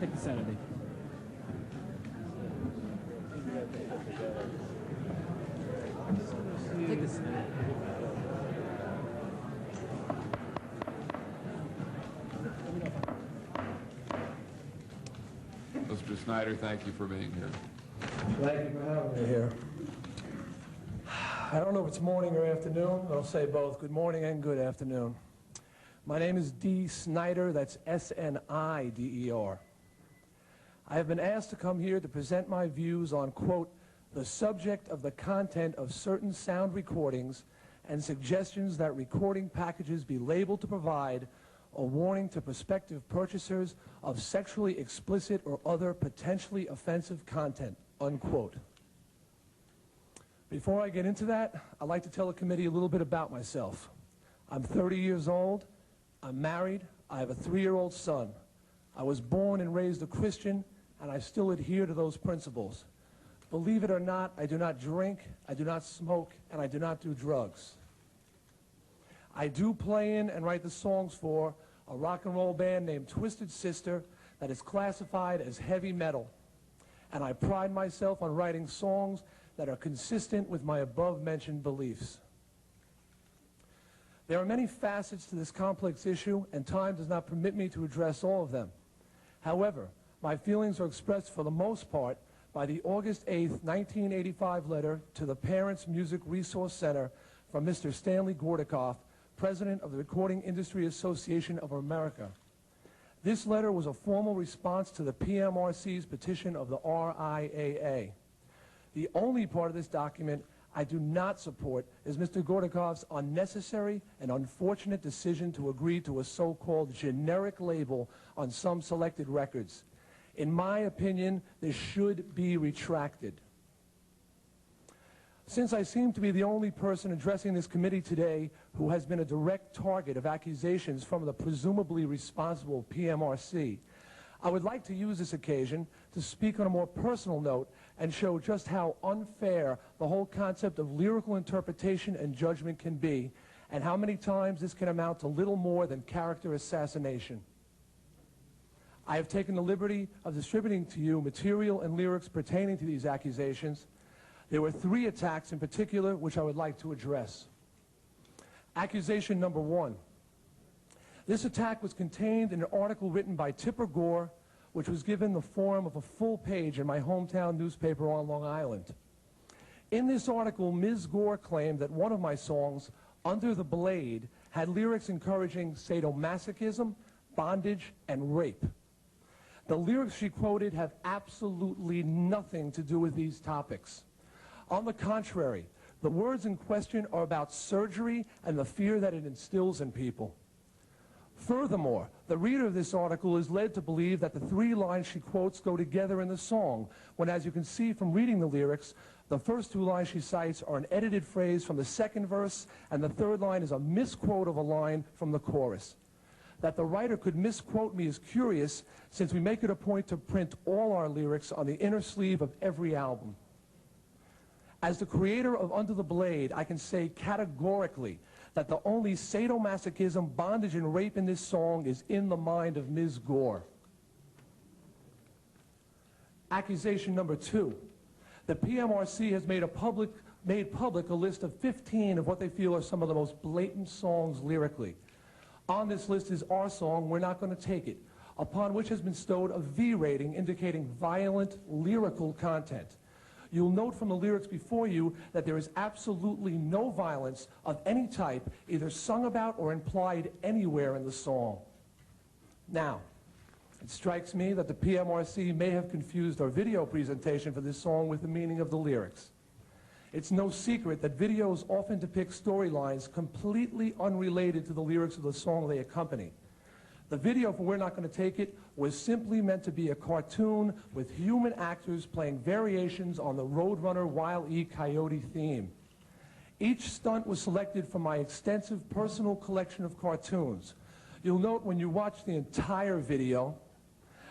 Take the Saturday. Take this. Mr. Snider, thank you for being here. Thank you for having me here. I don't know if it's morning or afternoon. I'll say both. Good morning and good afternoon. My name is Dee Snider. That's S-N-I-D-E-R. I have been asked to come here to present my views on, quote, the subject of the content of certain sound recordings and suggestions that recording packages be labeled to provide a warning to prospective purchasers of sexually explicit or other potentially offensive content, unquote. Before I get into that, I'd like to tell the committee a little bit about myself. I'm 30 years old, I'm married, I have a 3-year-old son. I was born and raised a Christian, and I still adhere to those principles. Believe it or not, I do not drink, I do not smoke, and I do not do drugs. I do play in and write the songs for a rock and roll band named Twisted Sister that is classified as heavy metal. And I pride myself on writing songs that are consistent with my above-mentioned beliefs. There are many facets to this complex issue, and time does not permit me to address all of them. However, my feelings are expressed for the most part by the August 8, 1985 letter to the Parents Music Resource Center from Mr. Stanley Gordikoff, President of the Recording Industry Association of America. This letter was a formal response to the PMRC's petition of the RIAA. The only part of this document I do not support is Mr. Gordikoff's unnecessary and unfortunate decision to agree to a so-called generic label on some selected records. In my opinion, this should be retracted. Since I seem to be the only person addressing this committee today who has been a direct target of accusations from the presumably responsible PMRC, I would like to use this occasion to speak on a more personal note and show just how unfair the whole concept of lyrical interpretation and judgment can be, and how many times this can amount to little more than character assassination. I have taken the liberty of distributing to you material and lyrics pertaining to these accusations. There were 3 attacks in particular which I would like to address. Accusation number 1. This attack was contained in an article written by Tipper Gore, which was given the form of a full page in my hometown newspaper on Long Island. In this article, Ms. Gore claimed that one of my songs, Under the Blade, had lyrics encouraging sadomasochism, bondage, and rape. The lyrics she quoted have absolutely nothing to do with these topics. On the contrary, the words in question are about surgery and the fear that it instills in people. Furthermore, the reader of this article is led to believe that the 3 lines she quotes go together in the song, when, as you can see from reading the lyrics, the first 2 lines she cites are an edited phrase from the 2nd verse, and the 3rd line is a misquote of a line from the chorus. That the writer could misquote me is curious, since we make it a point to print all our lyrics on the inner sleeve of every album. As the creator of Under the Blade, I can say categorically that the only sadomasochism, bondage, and rape in this song is in the mind of Ms. Gore. Accusation number 2. The PMRC has made public a list of 15 of what they feel are some of the most blatant songs lyrically. On this list is our song, We're Not Gonna Take It, upon which has been bestowed a V rating indicating violent lyrical content. You'll note from the lyrics before you that there is absolutely no violence of any type either sung about or implied anywhere in the song. Now, it strikes me that the PMRC may have confused our video presentation for this song with the meaning of the lyrics. It's no secret that videos often depict storylines completely unrelated to the lyrics of the song they accompany. The video for We're Not Gonna Take It was simply meant to be a cartoon with human actors playing variations on the Roadrunner Wile E. Coyote theme. Each stunt was selected from my extensive personal collection of cartoons. You'll note when you watch the entire video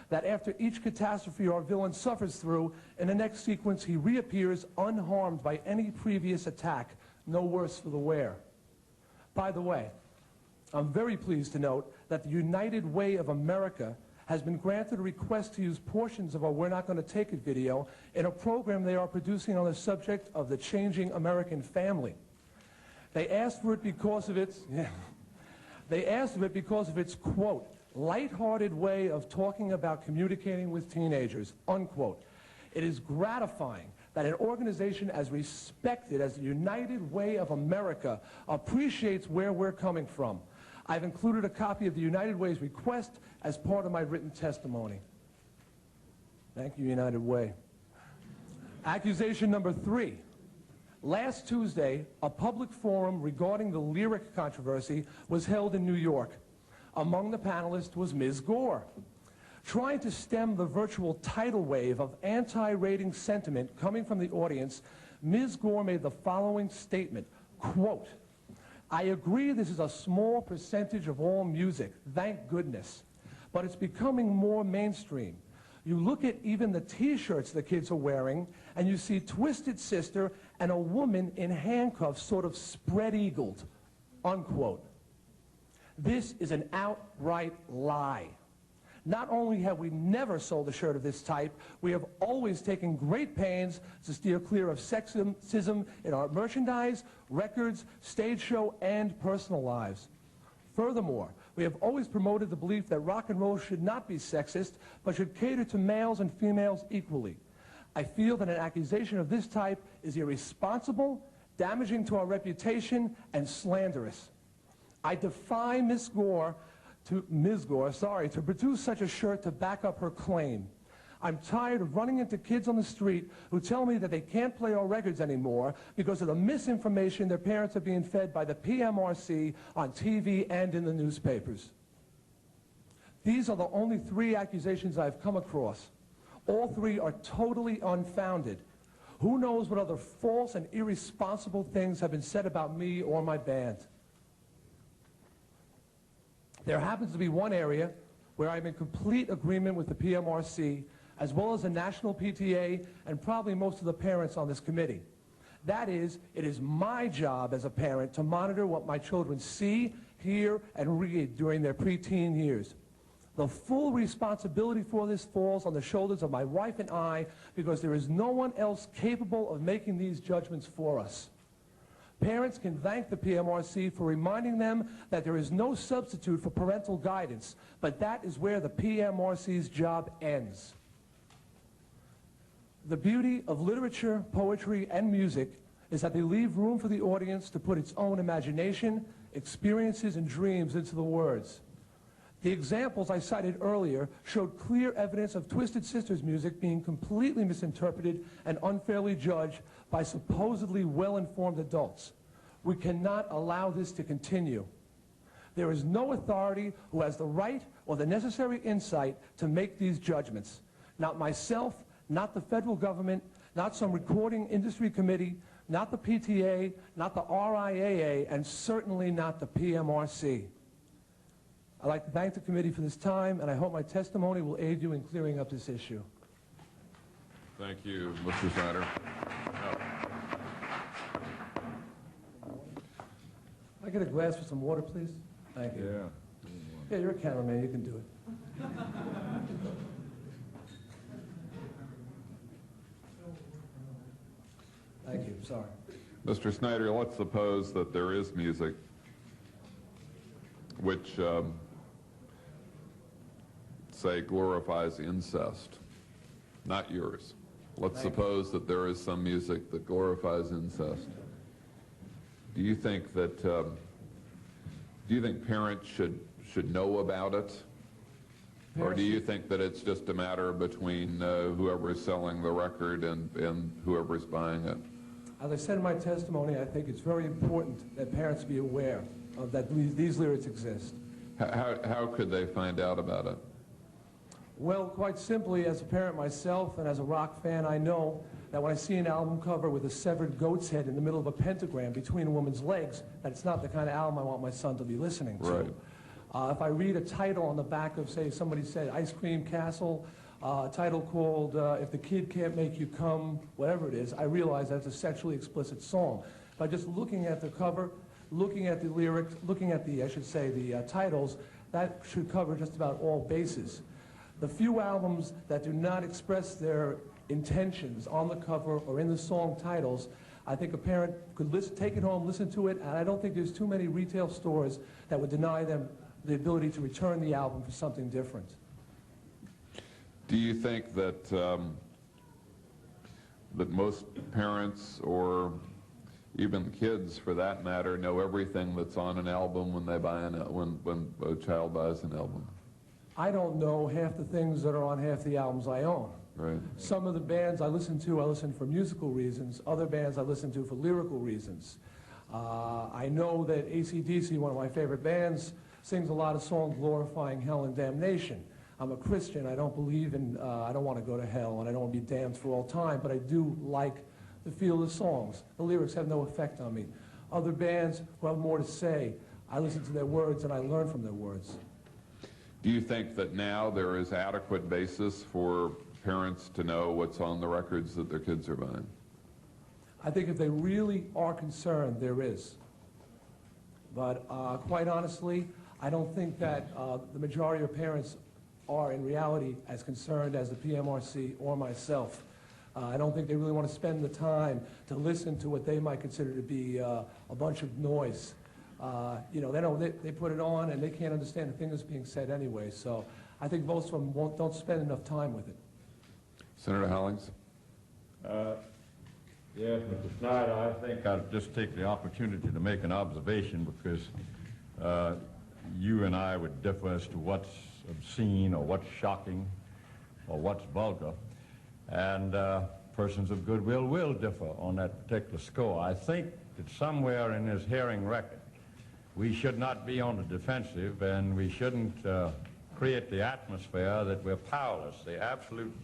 that after each catastrophe our villain suffers through, in the next sequence he reappears unharmed by any previous attack, no worse for the wear. By the way, I'm very pleased to note that the United Way of America has been granted a request to use portions of our We're Not Going to Take It video in a program they are producing on the subject of the changing American family. They asked for it because of its, quote, lighthearted way of talking about communicating with teenagers, unquote. It is gratifying that an organization as respected as the United Way of America appreciates where we're coming from. I've included a copy of the United Way's request as part of my written testimony. Thank you, United Way. Accusation number 3. Last Tuesday, a public forum regarding the lyric controversy was held in New York. Among the panelists was Ms. Gore. Trying to stem the virtual tidal wave of anti-rating sentiment coming from the audience, Ms. Gore made the following statement, quote, I agree this is a small percentage of all music, thank goodness, but it's becoming more mainstream. You look at even the T-shirts the kids are wearing, and you see Twisted Sister and a woman in handcuffs sort of spread-eagled, unquote. This is an outright lie. Not only have we never sold a shirt of this type, we have always taken great pains to steer clear of sexism in our merchandise, records, stage show, and personal lives. Furthermore, we have always promoted the belief that rock and roll should not be sexist, but should cater to males and females equally. I feel that an accusation of this type is irresponsible, damaging to our reputation, and slanderous. I defy Ms. Gore to produce such a shirt to back up her claim. I'm tired of running into kids on the street who tell me that they can't play our records anymore because of the misinformation their parents are being fed by the PMRC on TV and in the newspapers. These are the only 3 accusations I've come across. All 3 are totally unfounded. Who knows what other false and irresponsible things have been said about me or my band. There happens to be one area where I'm in complete agreement with the PMRC, as well as the National PTA and probably most of the parents on this committee. That is, it is my job as a parent to monitor what my children see, hear, and read during their preteen years. The full responsibility for this falls on the shoulders of my wife and I because there is no one else capable of making these judgments for us. Parents can thank the PMRC for reminding them that there is no substitute for parental guidance, but that is where the PMRC's job ends. The beauty of literature, poetry, and music is that they leave room for the audience to put its own imagination, experiences, and dreams into the words. The examples I cited earlier showed clear evidence of Twisted Sister's music being completely misinterpreted and unfairly judged by supposedly well-informed adults. We cannot allow this to continue. There is no authority who has the right or the necessary insight to make these judgments. Not myself, not the federal government, not some recording industry committee, not the PTA, not the RIAA, and certainly not the PMRC. I'd like to thank the committee for this time, and I hope my testimony will aid you in clearing up this issue. Thank you, Mr. Snider. Can I get a glass for some water, please? Thank you. Yeah. Yeah, you're a cameraman. You can do it. Thank you. Sorry. Mr. Snider, let's suppose that there is music which, say, glorifies incest, not yours. Let's suppose that there is some music that glorifies incest. Do you think that, parents should know about it? Or do you think that it's just a matter between whoever is selling the record and whoever is buying it? As I said in my testimony, I think it's very important that parents be aware of that these lyrics exist. How could they find out about it? Well, quite simply, as a parent myself and as a rock fan, I know that when I see an album cover with a severed goat's head in the middle of a pentagram between a woman's legs, that it's not the kind of album I want my son to be listening to. Right. If I read a title on the back of, say, somebody said Ice Cream Castle, a title called If the Kid Can't Make You Come, whatever it is, I realize that's a sexually explicit song. By just looking at the cover, looking at the lyrics, looking at the, I should say, the titles, that should cover just about all bases. The few albums that do not express their intentions on the cover or in the song titles, I think a parent could take it home, listen to it, and I don't think there's too many retail stores that would deny them the ability to return the album for something different. Do you think that that most parents, or even kids for that matter, know everything that's on an album when they buy when a child buys an album? I don't know half the things that are on half the albums I own. Right. Some of the bands I listen for musical reasons. Other bands I listen to for lyrical reasons. I know that AC/DC, one of my favorite bands, sings a lot of songs glorifying hell and damnation. I'm a Christian. I don't believe in, I don't want to go to hell, and I don't want to be damned for all time, but I do like the feel of the songs. The lyrics have no effect on me. Other bands who have more to say, I listen to their words and I learn from their words. Do you think that now there is adequate basis for parents to know what's on the records that their kids are buying? I think if they really are concerned, there is. But quite honestly, I don't think that the majority of parents are in reality as concerned as the PMRC or myself. I don't think they really want to spend the time to listen to what they might consider to be a bunch of noise. You know, they put it on and they can't understand the thing that's being said anyway. So I think most of them don't spend enough time with it. Senator Hollings? Yes, Mr. Snider, I think I'll just take the opportunity to make an observation, because you and I would differ as to what's obscene or what's shocking or what's vulgar, and persons of goodwill will differ on that particular score. I think that somewhere in this hearing record we should not be on the defensive, and we shouldn't create the atmosphere that we're powerless. The absolute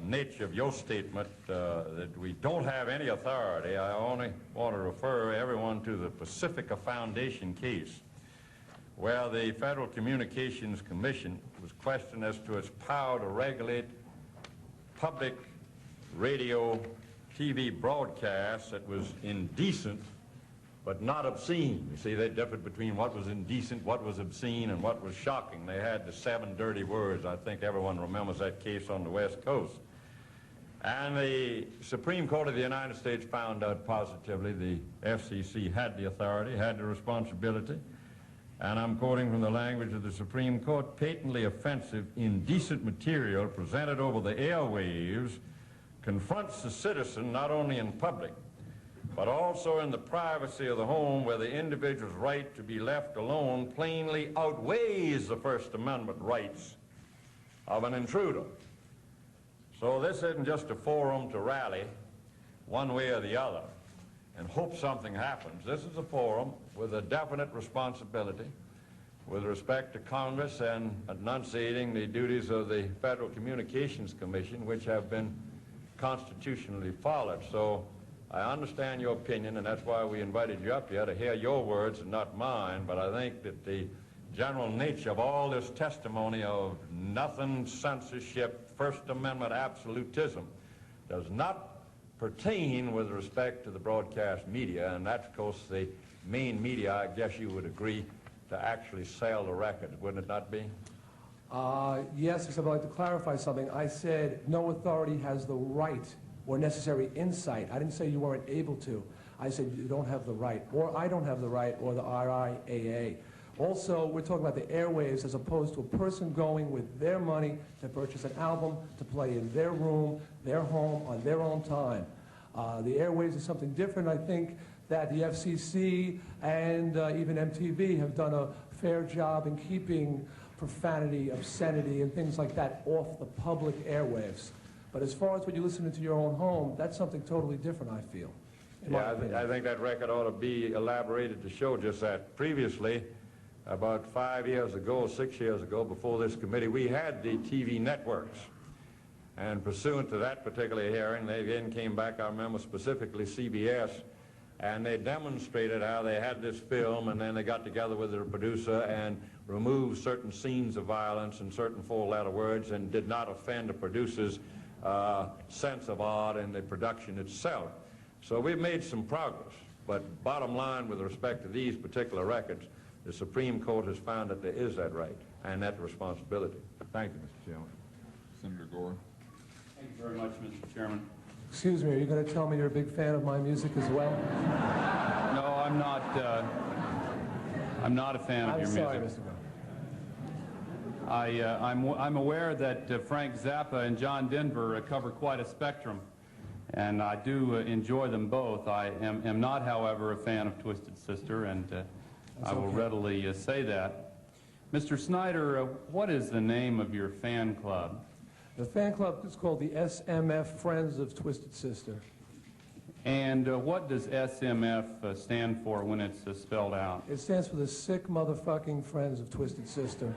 nature of your statement that we don't have any authority, I only want to refer everyone to the Pacifica Foundation case, where the Federal Communications Commission was questioned as to its power to regulate public radio, TV broadcasts that was indecent but not obscene. You see, they differed between what was indecent, what was obscene, and what was shocking. They had the 7 dirty words. I think everyone remembers that case on the West Coast. And the Supreme Court of the United States found out positively the FCC had the authority, had the responsibility, and I'm quoting from the language of the Supreme Court, patently offensive, indecent material presented over the airwaves confronts the citizen not only in public, but also in the privacy of the home, where the individual's right to be left alone plainly outweighs the First Amendment rights of an intruder. So this isn't just a forum to rally one way or the other and hope something happens. This is a forum with a definite responsibility with respect to Congress and enunciating the duties of the Federal Communications Commission, which have been constitutionally followed. So I understand your opinion, and that's why we invited you up here to hear your words and not mine, but I think that the general nature of all this testimony of nothing censorship, First Amendment absolutism does not pertain with respect to the broadcast media, and that's, of course, the main media, I guess you would agree, to actually sell the record, wouldn't it not be? Yes, except I'd like to clarify something. I said no authority has the right or necessary insight. I didn't say you weren't able to. I said you don't have the right, or I don't have the right, or the RIAA. Also, we're talking about the airwaves as opposed to a person going with their money to purchase an album, to play in their room, their home, on their own time. The airwaves is something different. I think that the FCC and even MTV have done a fair job in keeping profanity, obscenity, and things like that off the public airwaves. But as far as what you listen to your own home, that's something totally different, I feel. Yeah, I think that record ought to be elaborated to show just that. Previously, about 5 years ago, 6 years ago, before this committee, we had the TV networks. And pursuant to that particular hearing, they again came back, I remember specifically CBS, and they demonstrated how they had this film, and then they got together with their producer and removed certain scenes of violence and certain 4-letter words and did not offend the producer's sense of art and the production itself. So we've made some progress, but bottom line with respect to these particular records, the Supreme Court has found that there is that right and that responsibility. Thank you, Mr. Chairman. Senator Gore. Thank you very much, Mr. Chairman. Excuse me, are you going to tell me you're a big fan of my music as well? No, I'm not a fan of your music. I'm sorry, Mr. Gore. I'm aware that Frank Zappa and John Denver cover quite a spectrum, and I do enjoy them both. I am not, however, a fan of Twisted Sister, and I will readily say that. Mr. Snider, what is the name of your fan club? The fan club is called the SMF Friends of Twisted Sister. And what does SMF stand for when it's spelled out? It stands for the Sick Motherfucking Friends of Twisted Sister.